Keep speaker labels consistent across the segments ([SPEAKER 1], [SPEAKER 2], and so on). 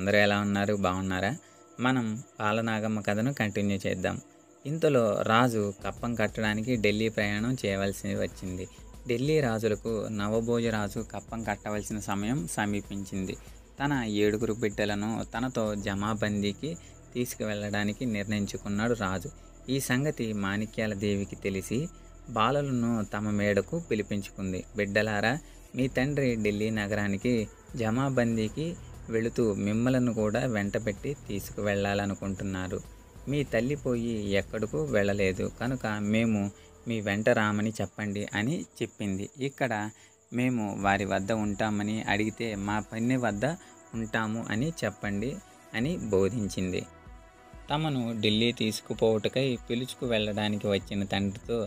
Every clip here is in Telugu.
[SPEAKER 1] అందరూ ఎలా ఉన్నారు? బాగున్నారా? మనం బాలనాగమ్మ కథను కంటిన్యూ చేద్దాం. ఇంతలో రాజు కప్పం కట్టడానికి ఢిల్లీ ప్రయాణం చేయవలసి వచ్చింది. ఢిల్లీ రాజులకు నవభోజరాజు కప్పం కట్టవలసిన సమయం సమీపించింది. తన 7 బిడ్డలను తనతో జమాబందీకి తీసుకువెళ్ళడానికి నిర్ణయించుకున్నాడు రాజు. ఈ సంగతి మాణిక్యాల దేవికి తెలిసి బాలలను తమ మేడకు పిలిపించుకుంది. బిడ్డలారా, మీ తండ్రి ఢిల్లీ నగరానికి జమాబందీకి వెళుతూ మిమ్మలను కూడా వెంటబెట్టి తీసుకువెళ్ళాలనుకుంటున్నారు. మీ తల్లి పోయి ఎక్కడకు వెళ్ళలేదు కనుక మేము మీ వెంట రామని చెప్పండి అని చెప్పింది. ఇక్కడ మేము వారి వద్ద ఉంటామని అడిగితే మా పని వద్ద ఉంటాము అని చెప్పండి అని బోధించింది. తమను ఢిల్లీ తీసుకుపోవుటకై పిలుచుకు వెళ్ళడానికి వచ్చిన తండ్రితో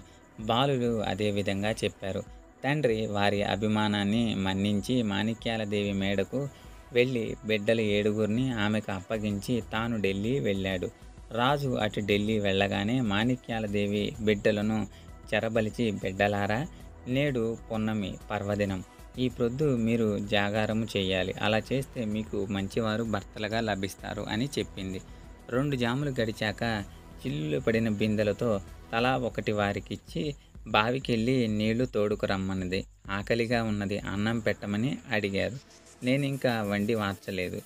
[SPEAKER 1] బాలులు అదేవిధంగా చెప్పారు. తండ్రి వారి అభిమానాన్ని మన్నించి మాణిక్యాలదేవి మేడకు వెళ్ళి బిడ్డలు 7 ఆమెకు అప్పగించి తాను ఢిల్లీ వెళ్ళాడు. రాజు అటు ఢిల్లీ వెళ్ళగానే మాణిక్యాలదేవి బిడ్డలను చెరబలిచి, బిడ్డలారా, నేడు పున్నమి పర్వదినం. ఈ ప్రొద్దు మీరు జాగారము చేయాలి. అలా చేస్తే మీకు మంచివారు భర్తలుగా లభిస్తారు అని చెప్పింది. 2 జాములు గడిచాక చిల్లులు పడిన బిందెలతో తలా ఒకటి వారికిచ్చి బావికెళ్ళి నీళ్లు తోడుకు రమ్మన్నది. ఆకలిగా ఉన్నది, అన్నం పెట్టమని అడిగారు. నేనింకా వండి వార్చలేదు.